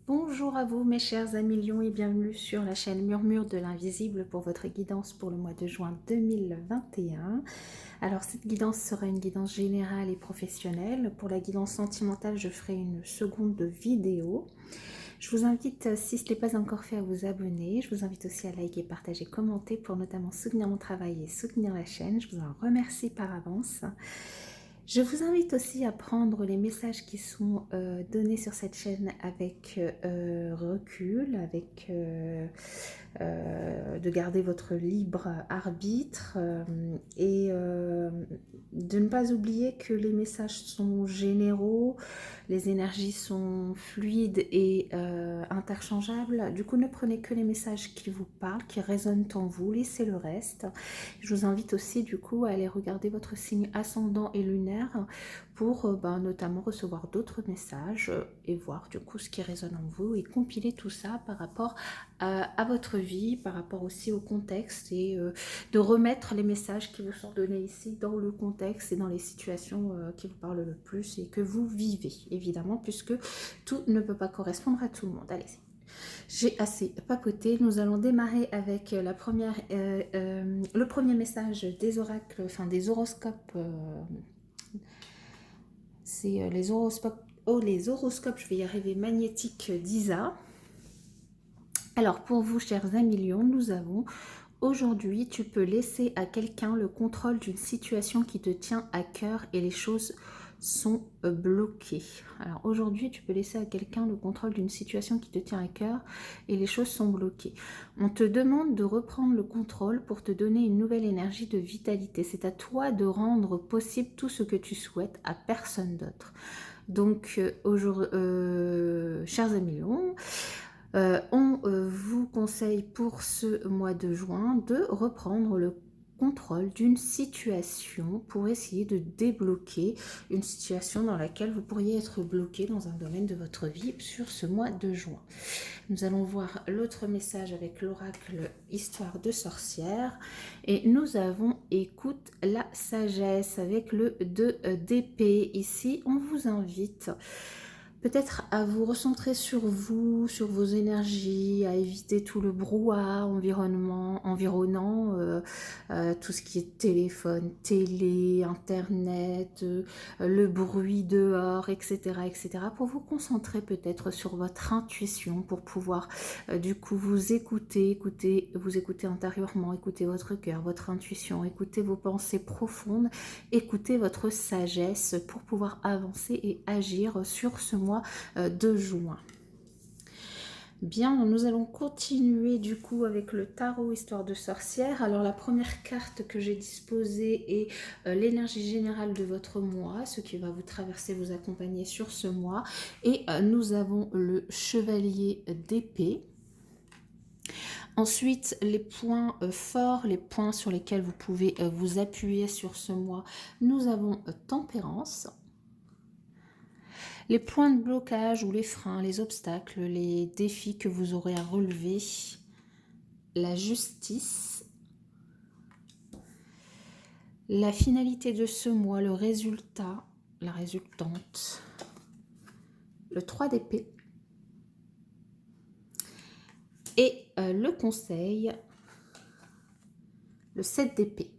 Bonjour à vous mes chers amis lions et bienvenue sur la chaîne Murmure de l'Invisible pour votre guidance pour le mois de juin 2021. Alors cette guidance sera une guidance générale et professionnelle. Pour la guidance sentimentale, je ferai une seconde vidéo. Je vous invite, si ce n'est pas encore fait, à vous abonner. Je vous invite aussi à liker, partager, commenter pour notamment soutenir mon travail et soutenir la chaîne. Je vous en remercie par avance. Je vous invite aussi à prendre les messages qui sont donnés sur cette chaîne avec recul, avec de garder votre libre arbitre et de ne pas oublier que les messages sont généraux, les énergies sont fluides et interchangeables. Du coup, ne prenez que les messages qui vous parlent, qui résonnent en vous, laissez le reste. Je vous invite aussi du coup à aller regarder votre signe ascendant et lunaire pour notamment recevoir d'autres messages et voir du coup ce qui résonne en vous et compiler tout ça par rapport à votre vie, par rapport aussi au contexte et de remettre les messages qui vous sont donnés ici dans le contexte et dans les situations qui vous parlent le plus et que vous vivez évidemment, puisque tout ne peut pas correspondre à tout le monde. Allez, j'ai assez papoté. Nous allons démarrer avec le premier message des oracles, enfin des horoscopes. C'est les horoscopes. Oh, les horoscopes, je vais y arriver, magnétiques d'Isa. Alors pour vous, chers amis lions, nous avons aujourd'hui, tu peux laisser à quelqu'un le contrôle d'une situation qui te tient à cœur et les choses sont bloquées. Alors aujourd'hui, tu peux laisser à quelqu'un le contrôle d'une situation qui te tient à cœur et les choses sont bloquées. On te demande de reprendre le contrôle pour te donner une nouvelle énergie de vitalité. C'est à toi de rendre possible tout ce que tu souhaites, à personne d'autre. Donc, chers amis lions, on vous conseille pour ce mois de juin de reprendre le contrôle d'une situation pour essayer de débloquer une situation dans laquelle vous pourriez être bloqué dans un domaine de votre vie sur ce mois de juin. Nous allons voir l'autre message avec l'oracle Histoire de sorcière et nous avons écoute la sagesse avec le 2 d'épée. Ici, on vous invite peut-être à vous recentrer sur vous, sur vos énergies, à éviter tout le brouhaha environnant, tout ce qui est téléphone, télé, internet, le bruit dehors, etc., etc., pour vous concentrer peut-être sur votre intuition, pour pouvoir du coup vous vous écouter intérieurement, écouter votre cœur, votre intuition, écouter vos pensées profondes, écouter votre sagesse pour pouvoir avancer et agir sur ce mois de juin. Bien, nous allons continuer du coup avec le tarot Histoire de sorcière. Alors la première carte que j'ai disposée est l'énergie générale de votre mois, ce qui va vous traverser, vous accompagner sur ce mois. Et nous avons le chevalier d'épée. Ensuite, les points forts, les points sur lesquels vous pouvez vous appuyer sur ce mois, nous avons tempérance. Les points de blocage ou les freins, les obstacles, les défis que vous aurez à relever, la justice, la finalité de ce mois, le résultat, la résultante, le 3 d'épée et le conseil, le 7 d'épée.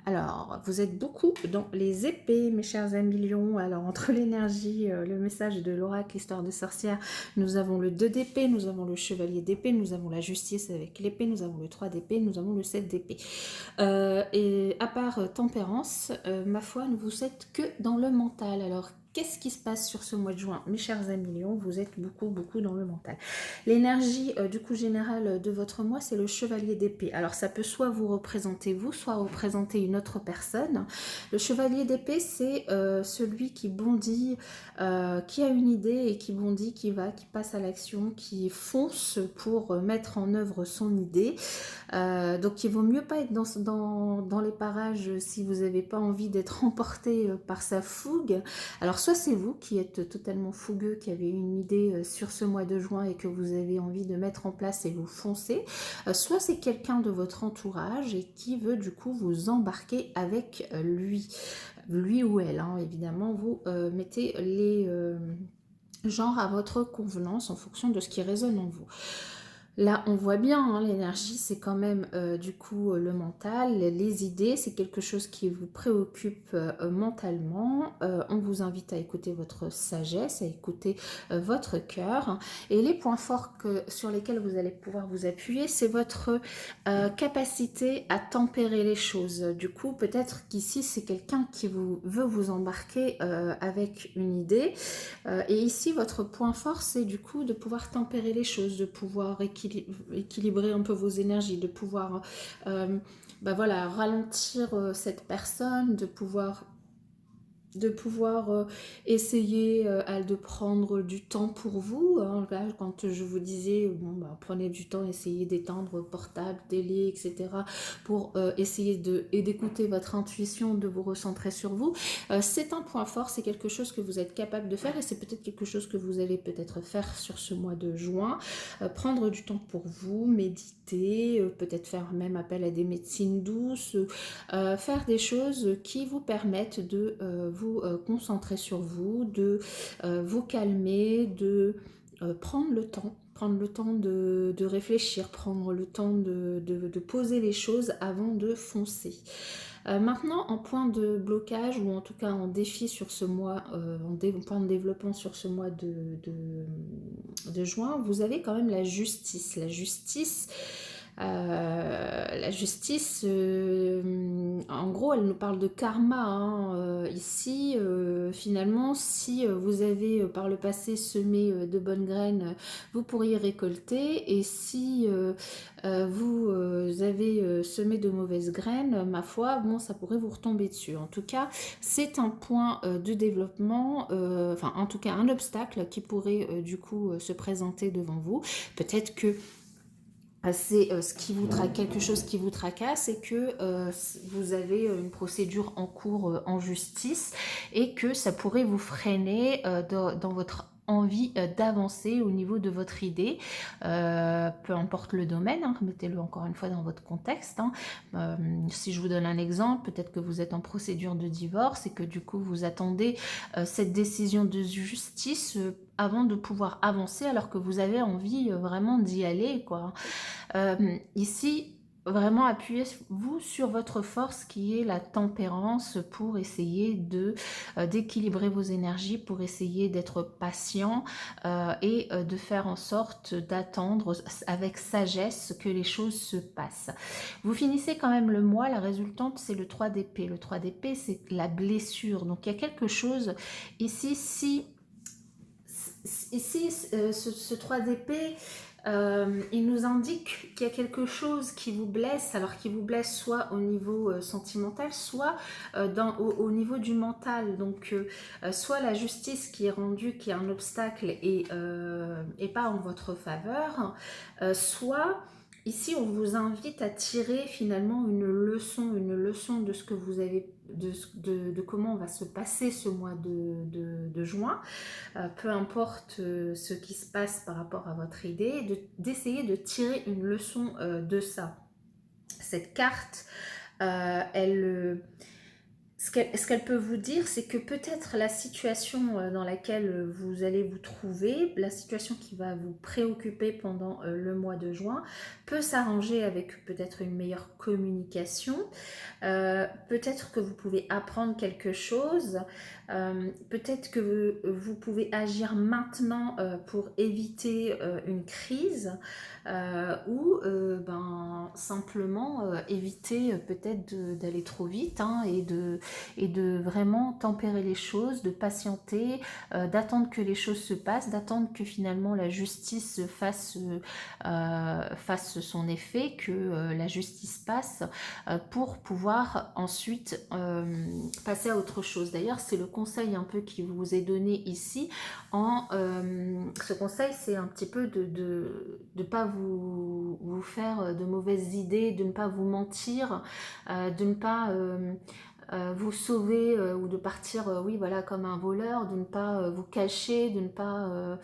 Alors, vous êtes beaucoup dans les épées, mes chers amis lions. Alors, entre l'énergie, le message de l'oracle, Histoire de sorcière, nous avons le 2 d'épée, nous avons le chevalier d'épée, nous avons la justice avec l'épée, nous avons le 3 d'épée, nous avons le 7 d'épée. Et à part tempérance, ma foi, vous êtes que dans le mental. Alors, qu'est-ce qui se passe sur ce mois de juin? Mes chers amis lions, vous êtes beaucoup dans le mental. L'énergie du coup générale de votre mois, c'est le chevalier d'épée. Alors ça peut soit vous représenter vous, soit représenter une autre personne. Le chevalier d'épée, c'est celui qui bondit, qui a une idée et qui bondit, qui passe à l'action, qui fonce pour mettre en œuvre son idée. Donc il vaut mieux pas être dans les parages si vous n'avez pas envie d'être emporté par sa fougue. Alors soit c'est vous qui êtes totalement fougueux, qui avez une idée sur ce mois de juin et que vous avez envie de mettre en place et vous foncez, soit c'est quelqu'un de votre entourage et qui veut du coup vous embarquer avec lui ou elle, hein. Évidemment vous mettez genre à votre convenance en fonction de ce qui résonne en vous. Là, on voit bien, hein, l'énergie, c'est quand même du coup le mental, les idées, c'est quelque chose qui vous préoccupe mentalement. On vous invite à écouter votre sagesse, à écouter votre cœur. Et les points forts sur lesquels vous allez pouvoir vous appuyer, c'est votre capacité à tempérer les choses. Du coup, peut-être qu'ici, c'est quelqu'un qui veut vous embarquer avec une idée. Et ici, votre point fort, c'est du coup de pouvoir tempérer les choses, de pouvoir équilibrer un peu vos énergies, de pouvoir bah voilà, ralentir cette personne, de pouvoir essayer de prendre du temps pour vous. Hein. Là, quand je vous disais, bon, bah, prenez du temps, essayez d'éteindre portable, télé, etc. pour essayer d'écouter votre intuition, de vous recentrer sur vous. C'est un point fort, c'est quelque chose que vous êtes capable de faire et c'est peut-être quelque chose que vous allez peut-être faire sur ce mois de juin. Prendre du temps pour vous, méditer, peut-être faire même appel à des médecines douces, faire des choses qui vous permettent de vous concentrer sur vous, de vous calmer, de prendre le temps de réfléchir, prendre le temps de poser les choses avant de foncer. Maintenant, en point de blocage, ou en tout cas en défi sur ce mois, point de développement sur ce mois de juin, vous avez quand même la justice. La justice, en gros, elle nous parle de karma. Hein. Ici, finalement, si vous avez par le passé semé de bonnes graines, vous pourriez récolter. Et si vous avez semé de mauvaises graines, ma foi, bon, ça pourrait vous retomber dessus. En tout cas, c'est un point de développement, enfin, en tout cas, un obstacle qui pourrait du coup se présenter devant vous. Peut-être que c'est quelque chose qui vous tracasse et que vous avez une procédure en cours en justice et que ça pourrait vous freiner dans votre envie d'avancer au niveau de votre idée, peu importe le domaine, hein, mettez-le encore une fois dans votre contexte. Hein. Si je vous donne un exemple, peut-être que vous êtes en procédure de divorce et que du coup vous attendez cette décision de justice avant de pouvoir avancer alors que vous avez envie vraiment d'y aller, quoi. Ici, vraiment appuyez-vous sur votre force qui est la tempérance pour essayer d'équilibrer vos énergies, pour essayer d'être patient et de faire en sorte d'attendre avec sagesse que les choses se passent. Vous finissez quand même le mois, la résultante c'est le 3 d'épée. Le 3 d'épée c'est la blessure. Donc il y a quelque chose ici, ce 3 d'épée, il nous indique qu'il y a quelque chose qui vous blesse, alors qui vous blesse soit au niveau sentimental, soit au niveau du mental. Donc, soit la justice qui est rendue, qui est un obstacle et pas en votre faveur, soit ici on vous invite à tirer finalement une leçon de ce que vous avez, de comment va se passer ce mois de juin. Peu importe ce qui se passe par rapport à votre idée, d'essayer de tirer une leçon de ça. Cette carte, ce qu'elle peut vous dire, c'est que peut-être la situation dans laquelle vous allez vous trouver, la situation qui va vous préoccuper pendant le mois de juin, peut s'arranger avec peut-être une meilleure communication. Peut-être que vous pouvez apprendre quelque chose. Peut-être que vous pouvez agir maintenant pour éviter une crise ou simplement éviter peut-être d'aller trop vite, hein, et de vraiment tempérer les choses, de patienter, d'attendre que les choses se passent, d'attendre que finalement la justice fasse son effet, que la justice passe pour pouvoir ensuite passer à autre chose. D'ailleurs, c'est le conseil un peu qui vous est donné ici. Ce conseil, c'est un petit peu de ne pas vous faire de mauvaises idées, de ne pas vous mentir, de ne pas vous sauver ou de partir oui voilà comme un voleur, de ne pas vous cacher, de ne pas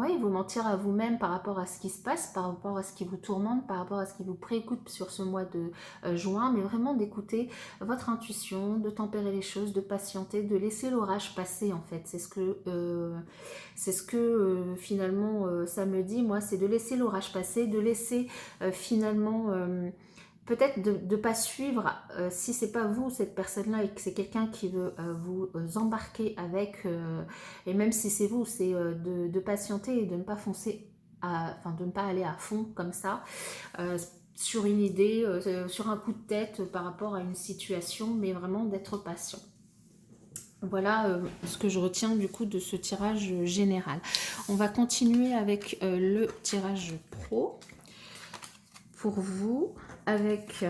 ouais, vous mentir à vous-même par rapport à ce qui se passe, par rapport à ce qui vous tourmente, par rapport à ce qui vous préoccupe sur ce mois de juin, mais vraiment d'écouter votre intuition, de tempérer les choses, de patienter, de laisser l'orage passer en fait. C'est ce que finalement ça me dit, moi, c'est de laisser l'orage passer, de laisser finalement peut-être de ne pas suivre, si c'est pas vous, cette personne-là, et que c'est quelqu'un qui veut vous embarquer avec, et même si c'est vous, c'est de patienter et de ne pas foncer, enfin de ne pas aller à fond comme ça, sur une idée, sur un coup de tête par rapport à une situation, mais vraiment d'être patient. Voilà ce que je retiens du coup de ce tirage général. On va continuer avec le tirage pro pour vous, avec...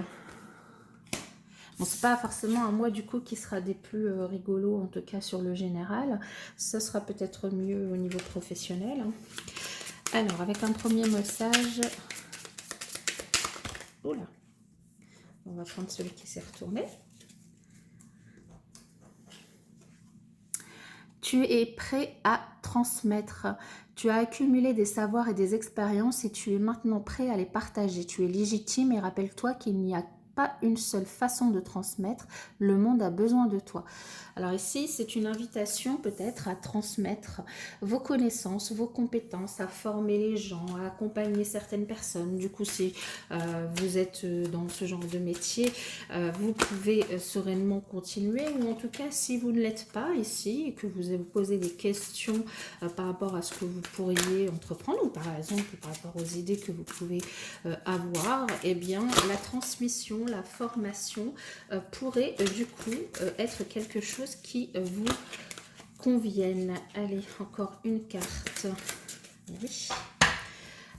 Bon, c'est pas forcément un mois du coup qui sera des plus rigolos, en tout cas sur le général. Ça sera peut-être mieux au niveau professionnel. Alors, avec un premier message... Oula. On va prendre celui qui s'est retourné. Tu es prêt à transmettre. Tu as accumulé des savoirs et des expériences et tu es maintenant prêt à les partager. Tu es légitime et rappelle-toi qu'il n'y a pas une seule façon de transmettre. Le monde a besoin de toi. Alors ici, c'est une invitation peut-être à transmettre vos connaissances, vos compétences, à former les gens, à accompagner certaines personnes. Du coup, si vous êtes dans ce genre de métier, vous pouvez sereinement continuer, ou en tout cas, si vous ne l'êtes pas ici et que vous vous posez des questions par rapport à ce que vous pourriez entreprendre, ou par exemple par rapport aux idées que vous pouvez avoir, eh bien, la transmission, la formation pourrait du coup être quelque chose qui vous convienne. Allez, encore une carte. Oui.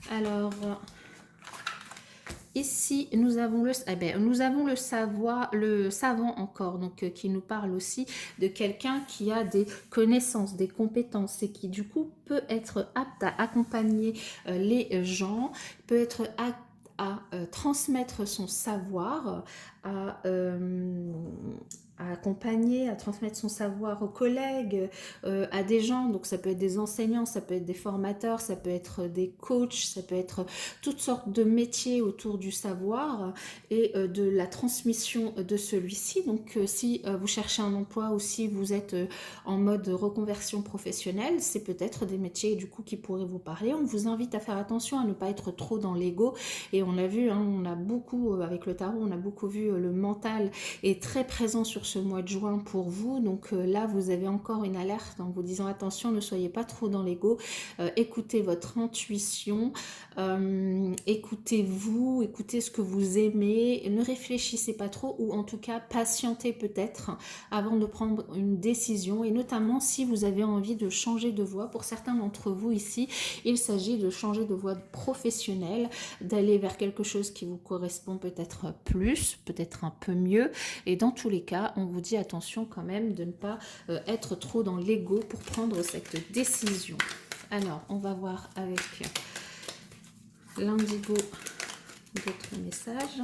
Alors, ici, nous avons le savoir, le savant encore, donc qui nous parle aussi de quelqu'un qui a des connaissances, des compétences et qui du coup peut être apte à accompagner les gens, peut être apte à transmettre son savoir, à accompagner, à transmettre son savoir aux collègues, à des gens. Donc ça peut être des enseignants, ça peut être des formateurs, ça peut être des coachs, ça peut être toutes sortes de métiers autour du savoir et de la transmission de celui-ci. Donc si vous cherchez un emploi ou si vous êtes en mode reconversion professionnelle, c'est peut-être des métiers du coup qui pourraient vous parler. On vous invite à faire attention à ne pas être trop dans l'ego, et on l'a vu, hein, on a beaucoup avec le tarot, on a beaucoup vu le mental est très présent sur ce mois de juin pour vous. Donc là, vous avez encore une alerte en vous disant attention, ne soyez pas trop dans l'ego, écoutez votre intuition, écoutez-vous, écoutez ce que vous aimez, ne réfléchissez pas trop, ou en tout cas patientez peut-être avant de prendre une décision, et notamment si vous avez envie de changer de voie. Pour certains d'entre vous ici, il s'agit de changer de voie professionnelle, d'aller vers quelque chose qui vous correspond peut-être plus, peut-être un peu mieux, et dans tous les cas, on vous dit attention quand même de ne pas être trop dans l'ego pour prendre cette décision. Alors, on va voir avec l'indigo d'autres messages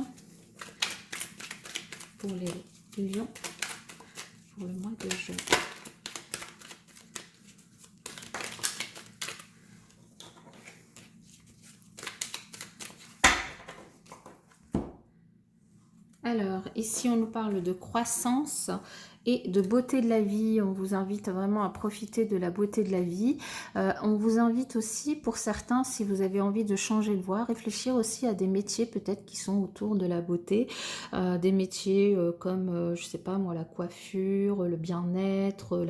pour les lions pour le mois de juin. Alors, ici, on nous parle de croissance et de beauté de la vie. On vous invite vraiment à profiter de la beauté de la vie. On vous invite aussi, pour certains, si vous avez envie de changer de voie, réfléchir aussi à des métiers peut-être qui sont autour de la beauté. Des métiers comme, je sais pas moi, la coiffure, le bien-être,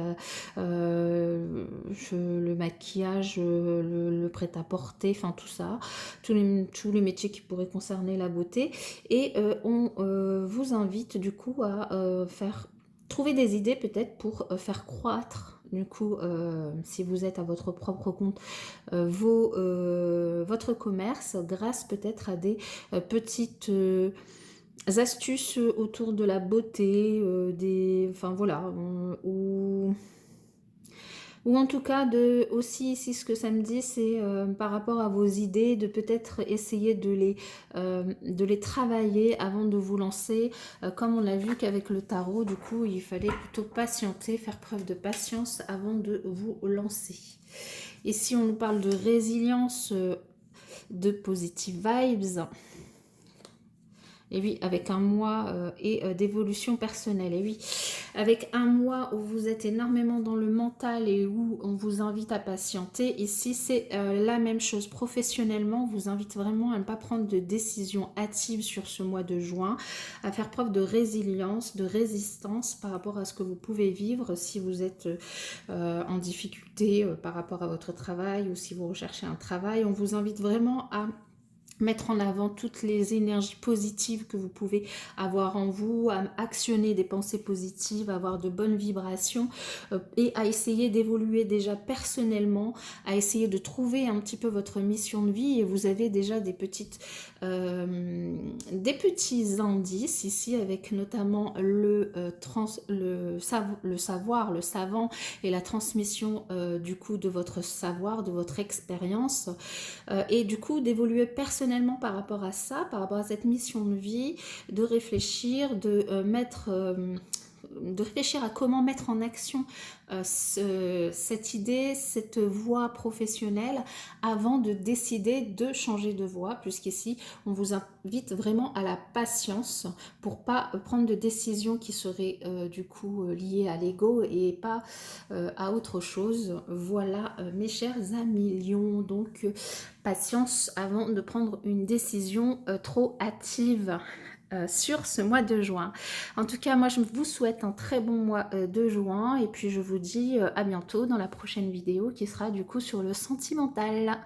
le maquillage, le prêt-à-porter, enfin tout ça. Tous les métiers qui pourraient concerner la beauté. Et on vous invite du coup à trouver des idées peut-être pour faire croître, du coup, si vous êtes à votre propre compte, votre commerce, grâce peut-être à des petites astuces autour de la beauté, enfin voilà, ou en tout cas, aussi ici, ce que ça me dit, c'est par rapport à vos idées, de peut-être essayer de les travailler avant de vous lancer. Comme on l'a vu qu'avec le tarot, du coup, il fallait plutôt patienter, faire preuve de patience avant de vous lancer. Ici, on nous parle de résilience, de positive vibes. Et oui, avec un mois d'évolution personnelle. Et oui, avec un mois où vous êtes énormément dans le mental et où on vous invite à patienter. Ici, c'est la même chose. Professionnellement, on vous invite vraiment à ne pas prendre de décision hâtive sur ce mois de juin, à faire preuve de résilience, de résistance par rapport à ce que vous pouvez vivre si vous êtes en difficulté par rapport à votre travail ou si vous recherchez un travail. On vous invite vraiment à mettre en avant toutes les énergies positives que vous pouvez avoir en vous, à actionner des pensées positives, à avoir de bonnes vibrations et à essayer d'évoluer déjà personnellement, à essayer de trouver un petit peu votre mission de vie. Et vous avez déjà des petits indices ici avec notamment le savoir, le savant et la transmission du coup de votre savoir, de votre expérience. Et du coup d'évoluer personnellement par rapport à ça, par rapport à cette mission de vie, de réfléchir, de réfléchir à comment mettre en action cette idée, cette voie professionnelle avant de décider de changer de voie, puisqu'ici on vous invite vraiment à la patience pour pas prendre de décisions qui seraient du coup liées à l'ego et pas à autre chose. Voilà mes chers amis lions, donc patience avant de prendre une décision trop hâtive sur ce mois de juin. En tout cas, moi je vous souhaite un très bon mois de juin et puis je vous dis à bientôt dans la prochaine vidéo qui sera du coup sur le sentimental.